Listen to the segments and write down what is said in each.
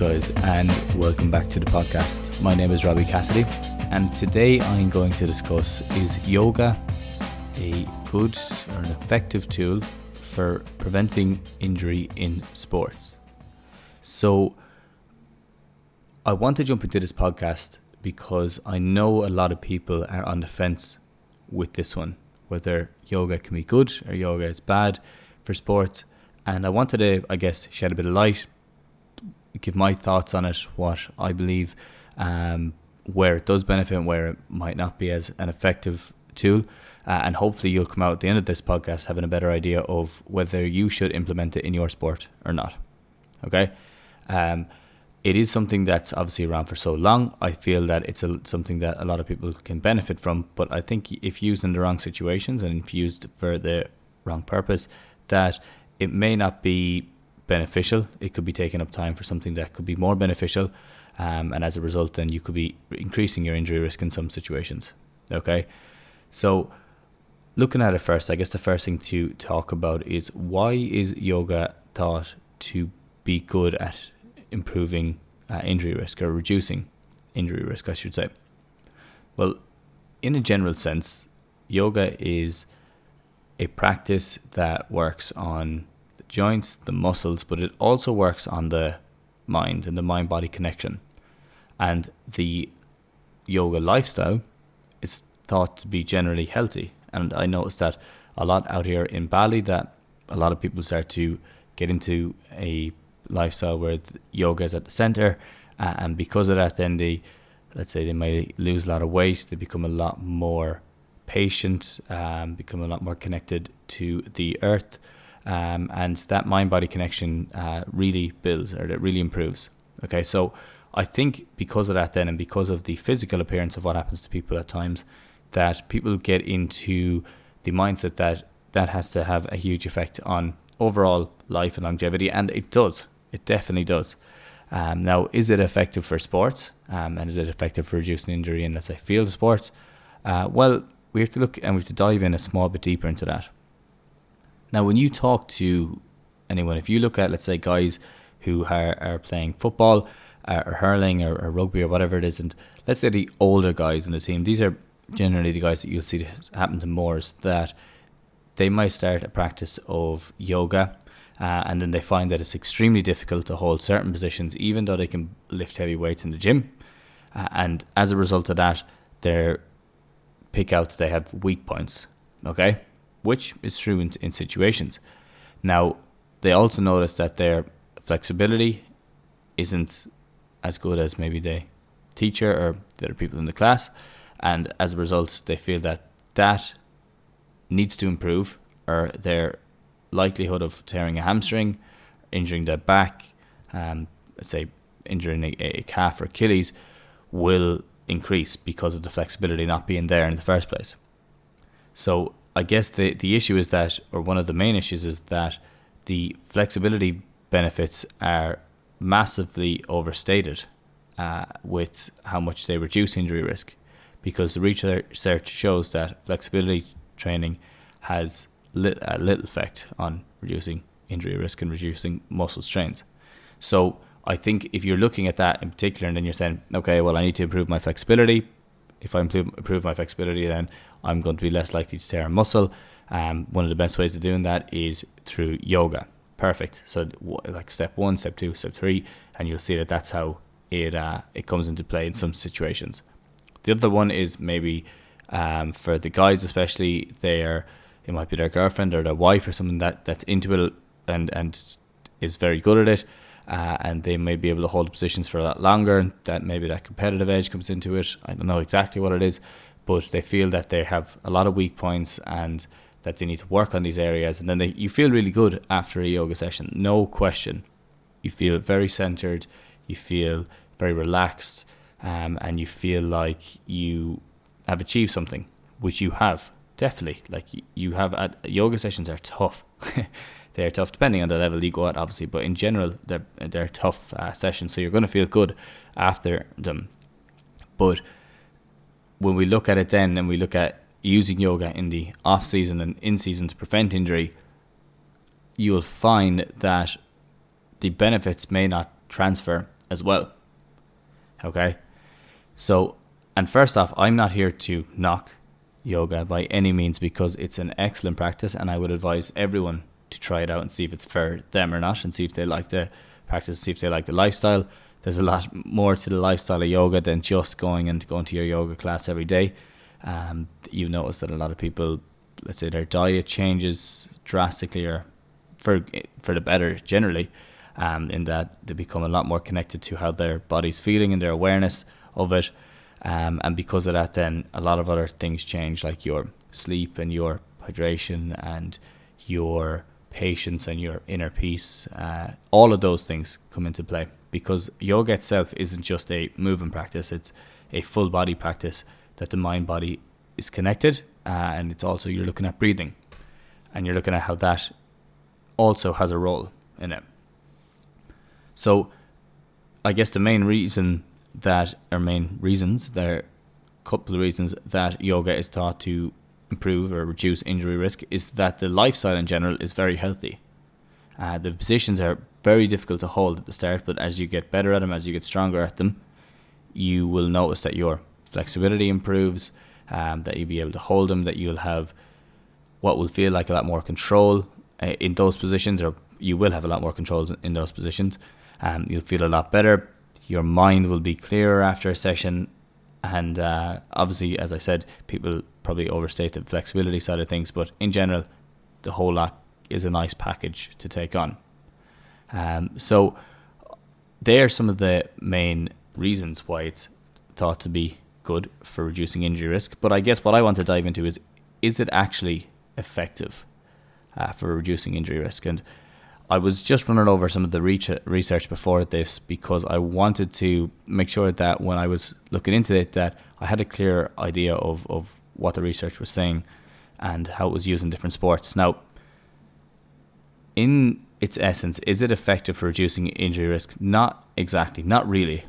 guys, and welcome back to the podcast. My name is Robbie Cassidy, and today I'm going to discuss, is yoga a good or an effective tool for preventing injury in sports? So I want to jump into this podcast because I know a lot of people are on the fence with this one, whether yoga can be good or yoga is bad for sports. And I wanted to, shed a bit of light, give my thoughts on it, what I believe, where it does benefit and where it might not be as an effective tool. And hopefully you'll come out at the end of this podcast having a better idea of whether you should implement it in your sport or not. Okay? It is something that's obviously around for so long. I feel that it's something that a lot of people can benefit from. But I think if used in the wrong situations and if used for the wrong purpose, that it may not be beneficial. It could be taking up time for something that could be more beneficial, and as a result then you could be increasing your injury risk in some situations. Okay, so looking at it first, I guess the first thing to talk about is, why is yoga thought to be good at improving injury risk, or reducing injury risk I should say? Well, in a general sense, yoga is a practice that works on the joints, the muscles, but it also works on the mind and the mind-body connection. And the yoga lifestyle is thought to be generally healthy. And I noticed that a lot out here in Bali, that a lot of people start to get into a lifestyle where yoga is at the center, and because of that, then they may lose a lot of weight. They become a lot more patient, become a lot more connected to the earth, and that mind-body connection really builds, or it really improves. Okay, so I think because of that then, and because of the physical appearance of what happens to people at times, that people get into the mindset that has to have a huge effect on overall life and longevity, and it does. It definitely does. Now, is it effective for sports? And is it effective for reducing injury in, let's say, field sports? Well, we have to look and we have to dive in a small bit deeper into that. Now, when you talk to anyone, if you look at, let's say, guys who are playing football or hurling or rugby or whatever it is, and let's say the older guys in the team, these are generally the guys that you'll see happen to more, is that they might start a practice of yoga, and then they find that it's extremely difficult to hold certain positions, even though they can lift heavy weights in the gym. And as a result of that, they're pick out that they have weak points, okay, which is true in situations. Now, they also notice that their flexibility isn't as good as maybe the teacher or the other people in the class, and as a result, they feel that needs to improve, or their likelihood of tearing a hamstring, injuring their back, let's say injuring a calf or Achilles, will increase because of the flexibility not being there in the first place. So I guess the issue is that, or one of the main issues is that the flexibility benefits are massively overstated with how much they reduce injury risk, because the research shows that flexibility training has little effect on reducing injury risk and reducing muscle strains. So I think if you're looking at that in particular, and then you're saying, okay, well, I need to improve my flexibility. If I improve my flexibility, then I'm going to be less likely to tear a muscle. One of the best ways of doing that is through yoga. Perfect. So like step 1, step 2, step 3, and you'll see that that's how it comes into play in some situations. The other one is maybe for the guys especially, it might be their girlfriend or their wife or someone that's into it and is very good at it, and they may be able to hold positions for a lot longer, and that maybe that competitive edge comes into it. I don't know exactly what it is, but they feel that they have a lot of weak points and that they need to work on these areas, and then you feel really good after a yoga session, no question. You feel very centered, you feel very relaxed, and you feel like you have achieved something, which you have. Definitely, like you have. Yoga sessions are tough. They're tough depending on the level you go at, obviously, but in general, they're tough sessions. So you're going to feel good after them. But when we look at it, then, and we look at using yoga in the off season and in season to prevent injury, you'll find that the benefits may not transfer as well. Okay, so, and first off, I'm not here to knock yoga by any means, because it's an excellent practice, and I would advise everyone to try it out and see if it's for them or not, and see if they like the practice, see if they like the lifestyle. There's a lot more to the lifestyle of yoga than just going to your yoga class every day. You've noticed that a lot of people, let's say their diet changes drastically, or for the better generally, in that they become a lot more connected to how their body's feeling and their awareness of it. And because of that, then a lot of other things change, like your sleep and your hydration and your patience and your inner peace. All of those things come into play, because yoga itself isn't just a movement practice, it's a full body practice that the mind body is connected, and it's also, you're looking at breathing, and you're looking at how that also has a role in it. So I guess the main reasons, there are a couple of reasons that yoga is thought to improve or reduce injury risk, is that the lifestyle in general is very healthy. The positions are very difficult to hold at the start, but as you get better at them, as you get stronger at them, you will notice that your flexibility improves, that you'll be able to hold them, that you'll have what will feel like a lot more control in those positions, or you will have a lot more control in those positions. You'll feel a lot better. Your mind will be clearer after a session. And obviously, as I said, people probably overstate the flexibility side of things, but in general, the whole lot is a nice package to take on. So they are some of the main reasons why it's thought to be good for reducing injury risk. But I guess what I want to dive into is it actually effective for reducing injury risk? And I was just running over some of the research before this, because I wanted to make sure that when I was looking into it, that I had a clear idea of what the research was saying and how it was used in different sports. Now, in its essence, is it effective for reducing injury risk? Not exactly, not really.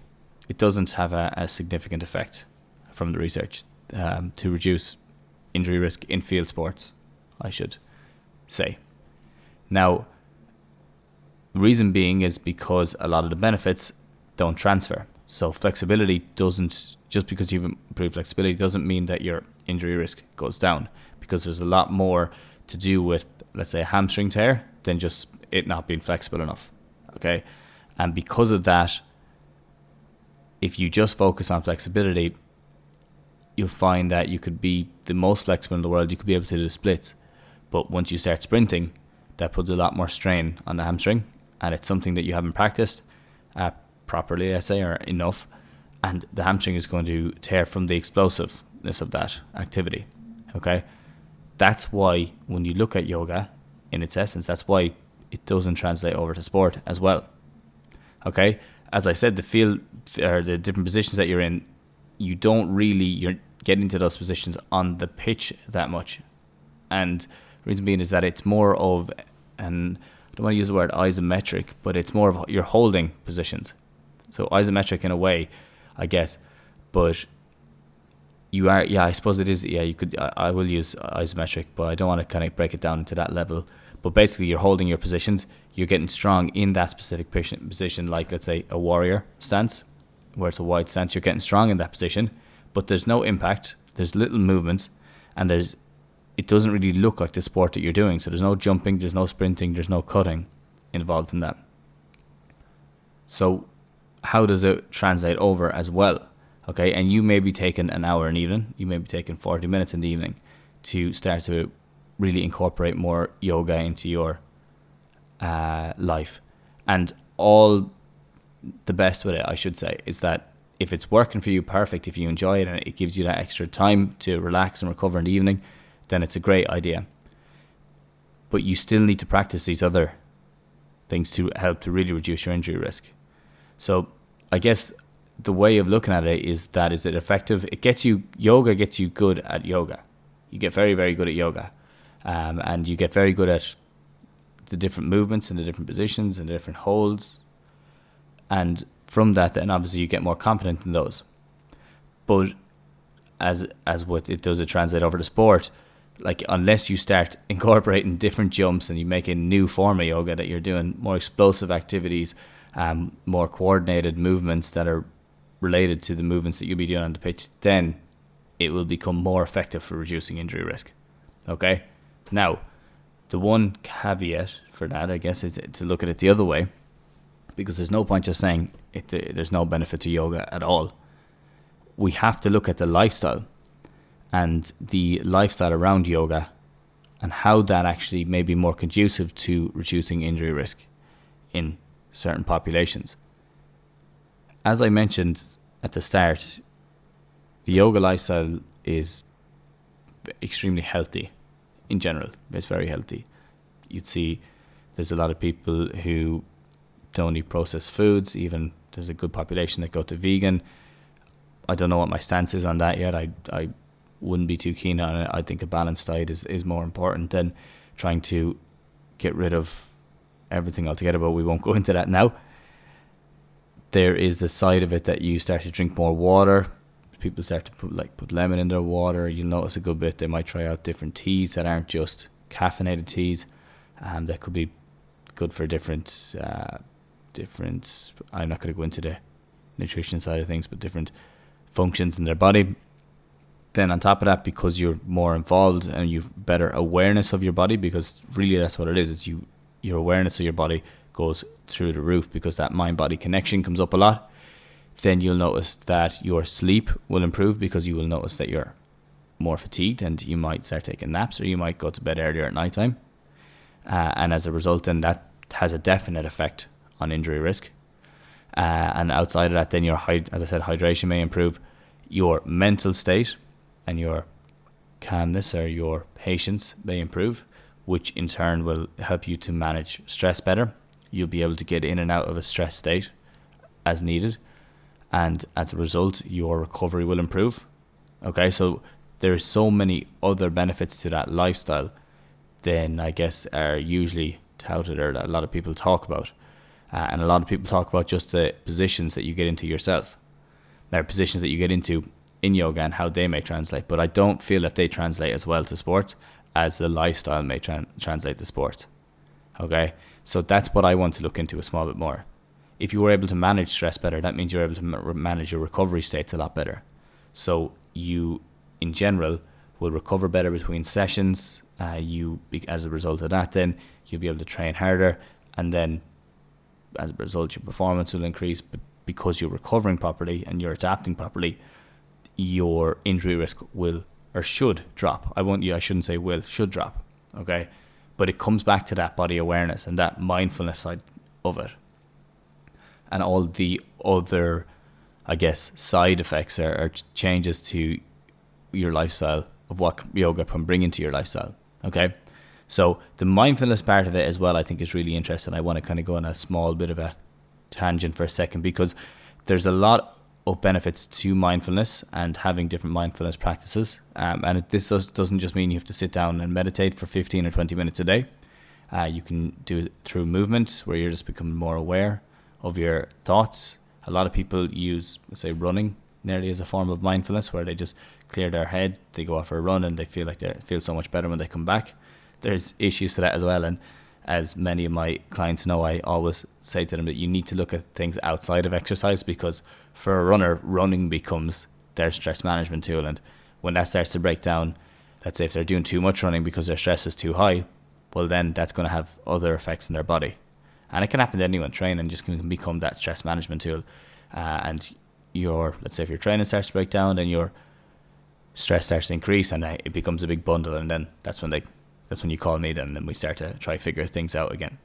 It doesn't have a significant effect from the research to reduce injury risk in field sports, I should say. Now, reason being is because a lot of the benefits don't transfer. So flexibility doesn't, just because you've improved flexibility doesn't mean that your injury risk goes down, because there's a lot more to do with, let's say, a hamstring tear than just it not being flexible enough. Okay. And because of that, if you just focus on flexibility, you'll find that you could be the most flexible in the world. You could be able to do splits, but once you start sprinting, that puts a lot more strain on the hamstring, and it's something that you haven't practiced properly, I say, or enough, and the hamstring is going to tear from the explosiveness of that activity. Okay, that's why when you look at yoga in its essence, that's why it doesn't translate over to sport as well. Okay, as I said, the field or the different positions that you're in, you're getting into those positions on the pitch that much, and the reason being is that it's more of an, I don't want to use the word isometric, but it's more of you're holding positions. So isometric in a way, I guess, but you are, I suppose it is, you could, I will use isometric, but I don't want to kind of break it down into that level. But basically, you're holding your positions, you're getting strong in that specific position, like let's say a warrior stance, where it's a wide stance, you're getting strong in that position, but there's no impact, there's little movement, and it doesn't really look like the sport that you're doing. So there's no jumping, there's no sprinting, there's no cutting involved in that. So how does it translate over as well? Okay, and you may be taking an hour in the evening, you may be taking 40 minutes in the evening to start to really incorporate more yoga into your life. And all the best with it, I should say, is that if it's working for you, perfect. If you enjoy it and it gives you that extra time to relax and recover in the evening, then it's a great idea. But you still need to practice these other things to help to really reduce your injury risk. So I guess the way of looking at it is that, is it effective? Yoga gets you good at yoga. You get very, very good at yoga. And you get very good at the different movements and the different positions and the different holds. And from that, then obviously you get more confident in those. But as what it does, it translate over to sport. Like, unless you start incorporating different jumps and you make a new form of yoga that you're doing, more explosive activities, more coordinated movements that are related to the movements that you'll be doing on the pitch, then it will become more effective for reducing injury risk. Okay? Now, the one caveat for that, I guess, is to look at it the other way, because there's no point just saying there's no benefit to yoga at all. We have to look at the lifestyle and the lifestyle around yoga and how that actually may be more conducive to reducing injury risk in certain populations. As I mentioned at the start, the yoga lifestyle is extremely healthy in general. It's very healthy. You'd see there's a lot of people who don't eat processed foods. Even there's a good population that go to vegan. I don't know what my stance is on that yet. I wouldn't be too keen on it. I think a balanced diet is more important than trying to get rid of everything altogether, but we won't go into that now. There is the side of it that you start to drink more water. People start to put lemon in their water. You'll notice a good bit. They might try out different teas that aren't just caffeinated teas, that could be good for different. I'm not going to go into the nutrition side of things, but different functions in their body. Then on top of that, because you're more involved and you've better awareness of your body, because really that's what it is. It's your awareness of your body goes through the roof because that mind-body connection comes up a lot. Then you'll notice that your sleep will improve because you will notice that you're more fatigued and you might start taking naps, or you might go to bed earlier at nighttime. And as a result, then that has a definite effect on injury risk. And outside of that, then your, as I said, hydration may improve. Your mental state and your calmness or your patience may improve, which in turn will help you to manage stress better. You'll be able to get in and out of a stress state as needed. And as a result, your recovery will improve. Okay, so there's so many other benefits to that lifestyle than I guess are usually touted or that a lot of people talk about. And a lot of people talk about just the positions that you get into yourself. There are positions that you get into in yoga and how they may translate, but I don't feel that they translate as well to sports as the lifestyle may translate to sports. Okay, so that's what I want to look into a small bit more. If you were able to manage stress better, that means you're able to manage your recovery states a lot better. So you, in general, will recover better between sessions. As a result of that, then you'll be able to train harder, and then as a result, your performance will increase. But because you're recovering properly and you're adapting properly, your injury risk will or should drop. I shouldn't say will, should drop. Okay, but it comes back to that body awareness and that mindfulness side of it. And all the other, I guess, side effects or changes to your lifestyle of what yoga can bring into your lifestyle. Okay, so the mindfulness part of it as well, I think, is really interesting. I want to kind of go on a small bit of a tangent for a second, because there's a lot of benefits to mindfulness and having different mindfulness practices. And this doesn't just mean you have to sit down and meditate for 15 or 20 minutes a day. You can do it through movement, where you're just becoming more aware of your thoughts. A lot of people use, let's say, running nearly as a form of mindfulness, where they just clear their head, they go out for a run, and they feel like they feel so much better when they come back. There's issues to that as well, and as many of my clients know, I always say to them that you need to look at things outside of exercise, because for a runner, running becomes their stress management tool. And when that starts to break down, let's say if they're doing too much running because their stress is too high, well, then that's going to have other effects in their body. And it can happen to anyone. Training just can become that stress management tool. And let's say if your training starts to break down, then your stress starts to increase, and it becomes a big bundle. And then that's when you call me, then we start to try figure things out again.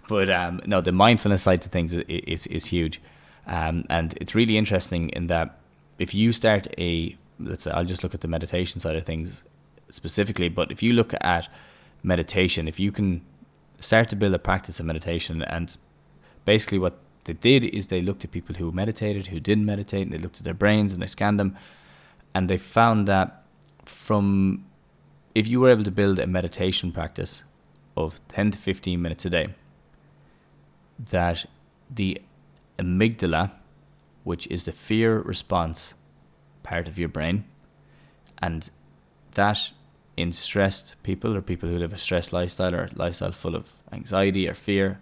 But no, the mindfulness side of things is huge. And it's really interesting in that if you start let's say, I'll just look at the meditation side of things specifically, but if you look at meditation, if you can start to build a practice of meditation, and basically what they did is they looked at people who meditated, who didn't meditate, and they looked at their brains and they scanned them, and they found that if you were able to build a meditation practice of 10 to 15 minutes a day, that the amygdala, which is the fear response part of your brain, and that in stressed people or people who live a stressed lifestyle or a lifestyle full of anxiety or fear,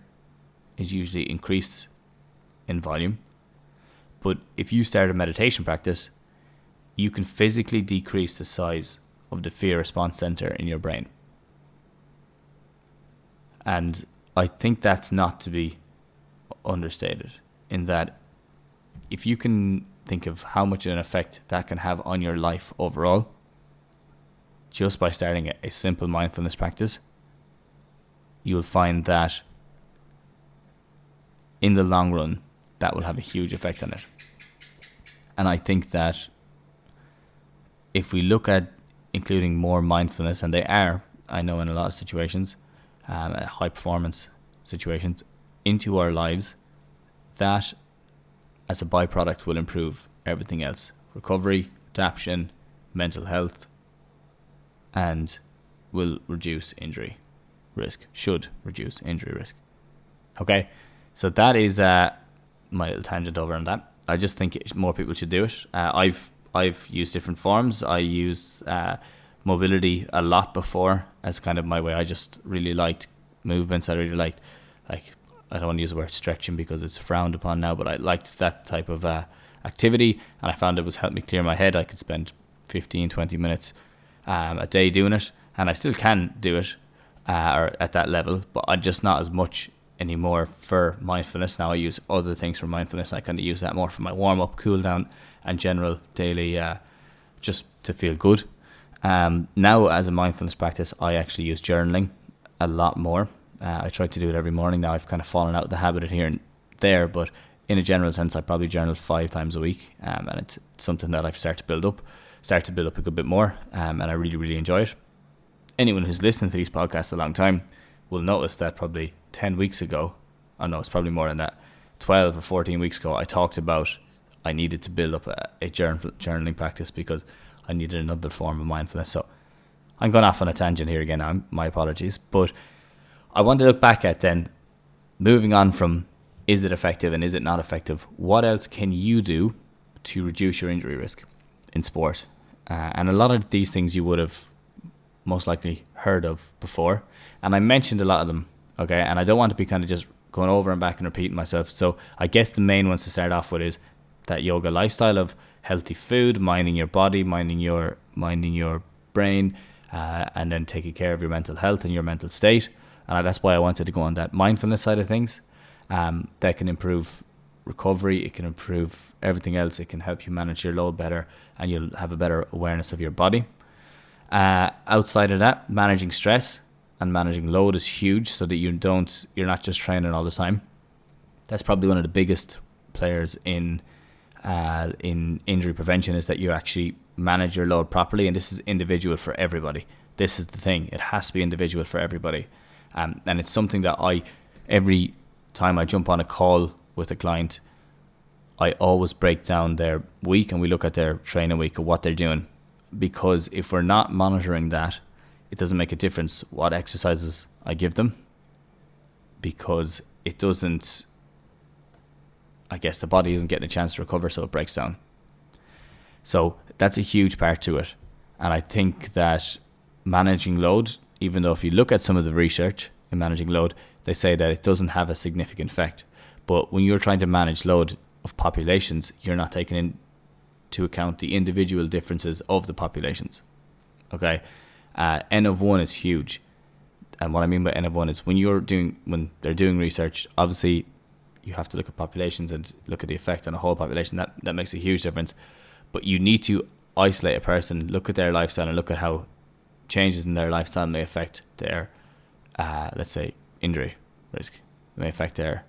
is usually increased in volume. But if you start a meditation practice, you can physically decrease the size of the fear response center in your brain. And I think that's not to be understated, in that if you can think of how much of an effect that can have on your life overall, just by starting a simple mindfulness practice, you'll find that in the long run, that will have a huge effect on it. And I think that if we look at including more mindfulness, and they are, I know in a lot of situations, high performance situations, into our lives, that as a byproduct will improve everything else. Recovery, adaptation, mental health, and will reduce injury risk, should reduce injury risk. Okay, so that is my little tangent over on that. I just think more people should do it. I've used different forms. I used mobility a lot before as kind of my way. I just really liked movements. I really liked, like, I don't want to use the word stretching because it's frowned upon now, but I liked that type of activity, and I found it was helped me clear my head. I could spend 15-20 minutes a day doing it, and I still can do it or at that level, but I'm just not as much anymore for mindfulness. Now I use other things for mindfulness. I kind of use that more for my warm-up, cool down, and general daily just to feel good. Now as a mindfulness practice, I actually use journaling a lot more. I try to do it every morning. Now I've kind of fallen out of the habit of here and there, but in a general sense, I probably journal 5 times a week, and it's something that I've started to build up a good bit more, and I really, really enjoy it. Anyone who's listened to these podcasts a long time will notice that probably 10 weeks ago, oh no, it's probably more than that, 12 or 14 weeks ago, I talked about I needed to build up a journaling practice because I needed another form of mindfulness. So I'm going off on a tangent here again, my apologies, but I want to look back at then, moving on from is it effective and is it not effective, what else can you do to reduce your injury risk in sport? And a lot of these things you would have most likely heard of before, and I mentioned a lot of them, okay, and I don't want to be kind of just going over and back and repeating myself. So I guess the main ones to start off with is that yoga lifestyle of healthy food, minding your body, minding your brain, and then taking care of your mental health and your mental state. And that's why I wanted to go on that mindfulness side of things. That can improve recovery, it can improve everything else, it can help you manage your load better, and you'll have a better awareness of your body. Outside of that, managing stress and managing load is huge, so that you're not just training all the time. That's probably one of the biggest players in injury prevention, is that you actually manage your load properly, and this is individual for everybody. This is the thing, it has to be individual for everybody. And it's something that every time I jump on a call with a client, I always break down their week and we look at their training week and what they're doing. Because if we're not monitoring that, it doesn't make a difference what exercises I give them, because it doesn't, I guess the body isn't getting a chance to recover, so it breaks down. So that's a huge part to it. And I think that managing load, even though if you look at some of the research in managing load, they say that it doesn't have a significant effect. But when you're trying to manage load of populations, you're not taking into account the individual differences of the populations. Okay, N of 1 is huge. And what I mean by N of 1 is when they're doing research, obviously you have to look at populations and look at the effect on a whole population. That makes a huge difference. But you need to isolate a person, look at their lifestyle, and look at how changes in their lifestyle may affect their, let's say, injury risk, may affect their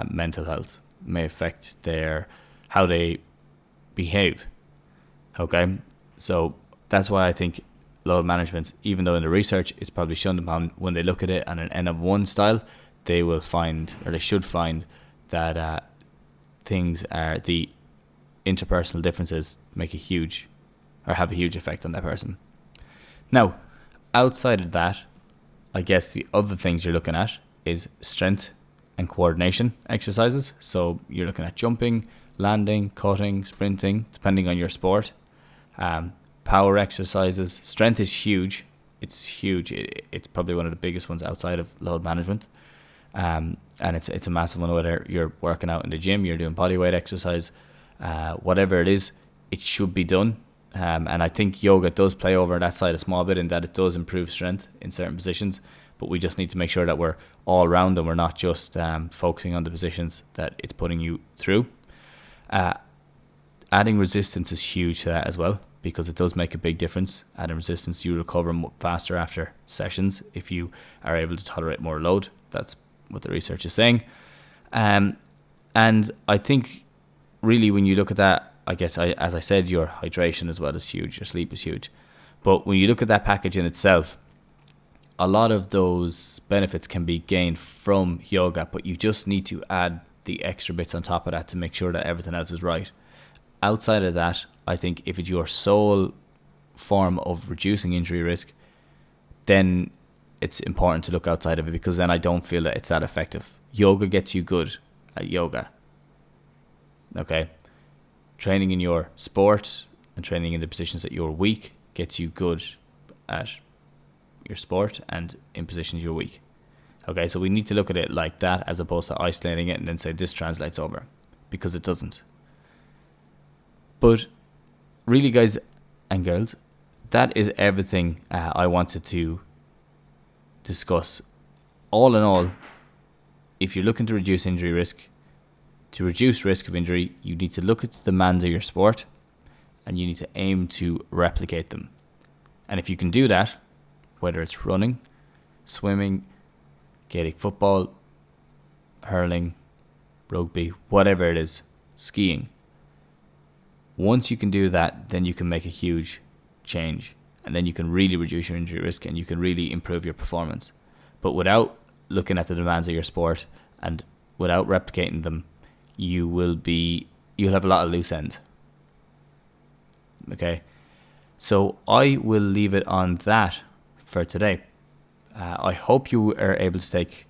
mental health, may affect how they behave. Okay, so that's why I think load management, even though in the research it's probably shunned upon, when they look at it on an N of 1 style, they will find, or they should find, that things are the interpersonal differences have a huge effect on that person. Now, outside of that, I guess the other things you're looking at is strength and coordination exercises. So you're looking at jumping, landing, cutting, sprinting, depending on your sport. Power exercises. Strength is huge. It's huge. It's probably one of the biggest ones outside of load management. and it's a massive one, whether you're working out in the gym, you're doing bodyweight exercise, whatever it is, it should be done. And I think yoga does play over that side a small bit, in that it does improve strength in certain positions, but we just need to make sure that we're all around and we're not just focusing on the positions that it's putting you through. Adding resistance is huge to that as well, because it does make a big difference. Adding resistance, you recover faster after sessions if you are able to tolerate more load. That's what the research is saying. And I think really when you look at that, I guess, as I said, your hydration as well is huge, your sleep is huge. But when you look at that package in itself, a lot of those benefits can be gained from yoga, but you just need to add the extra bits on top of that to make sure that everything else is right. Outside of that, I think if it's your sole form of reducing injury risk, then it's important to look outside of it, because then I don't feel that it's that effective. Yoga gets you good at yoga. Okay? Training in your sport and training in the positions that you're weak gets you good at your sport and in positions you're weak. Okay, so we need to look at it like that, as opposed to isolating it and then say this translates over, because it doesn't. But really, guys and girls, that is everything I wanted to discuss. All in all, if you're looking to reduce injury risk, to reduce risk of injury, you need to look at the demands of your sport and you need to aim to replicate them. And if you can do that, whether it's running, swimming, Gaelic football, hurling, rugby, whatever it is, skiing, once you can do that, then you can make a huge change, and then you can really reduce your injury risk and you can really improve your performance. But without looking at the demands of your sport and without replicating them, you'll have a lot of loose ends. Okay, so I will leave it on that for today. I hope you are able to take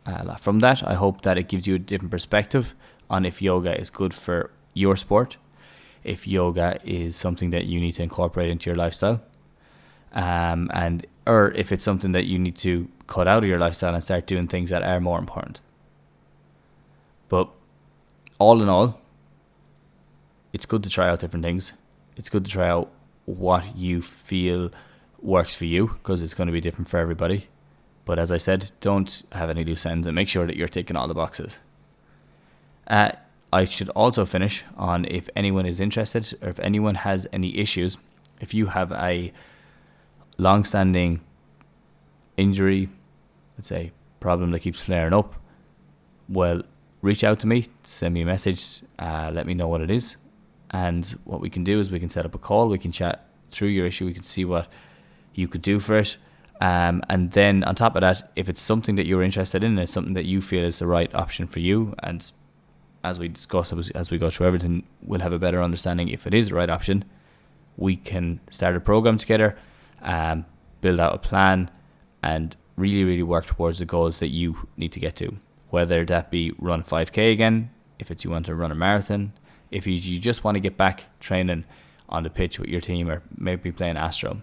a lot from that. I hope that it gives you a different perspective on if yoga is good for your sport, if yoga is something that you need to incorporate into your lifestyle, or if it's something that you need to cut out of your lifestyle and start doing things that are more important. But all in all, it's good to try out different things. It's good to try out what you feel works for you, because it's going to be different for everybody. But as I said, don't have any loose ends and make sure that you're ticking all the boxes. I should also finish on, if anyone is interested or if anyone has any issues, if you have a long-standing injury, let's say problem that keeps flaring up, well, reach out to me, send me a message, let me know what it is. And what we can do is we can set up a call, we can chat through your issue, we can see what you could do for it. And then on top of that, if it's something that you're interested in, it's something that you feel is the right option for you, and as we discuss, as we go through everything, we'll have a better understanding if it is the right option. We can start a program together, build out a plan, and really, really work towards the goals that you need to get to. Whether that be run 5K again, if it's you want to run a marathon, if you just want to get back training on the pitch with your team, or maybe playing Astro.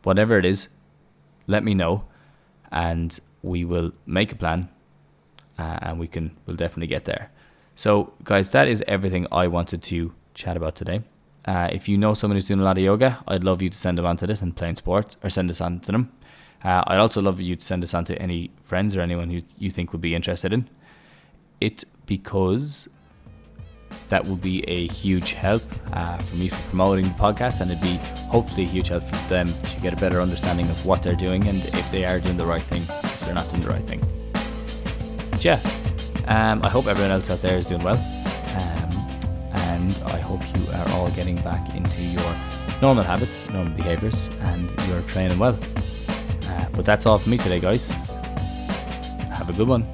Whatever it is, let me know, and we will make a plan, and we'll definitely get there. So guys, that is everything I wanted to chat about today. If you know someone who's doing a lot of yoga, I'd love you to send them on to this and playing sport, or send this on to them. I'd also love you to send this on to any friends or anyone who you think would be interested in it, because that would be a huge help for me for promoting the podcast, and it'd be hopefully a huge help for them to get a better understanding of what they're doing and if they are doing the right thing, if they're not doing the right thing. But yeah, I hope everyone else out there is doing well, and I hope you are all getting back into your normal habits, normal behaviours, and you're training well. But that's all for me today, guys. Have a good one.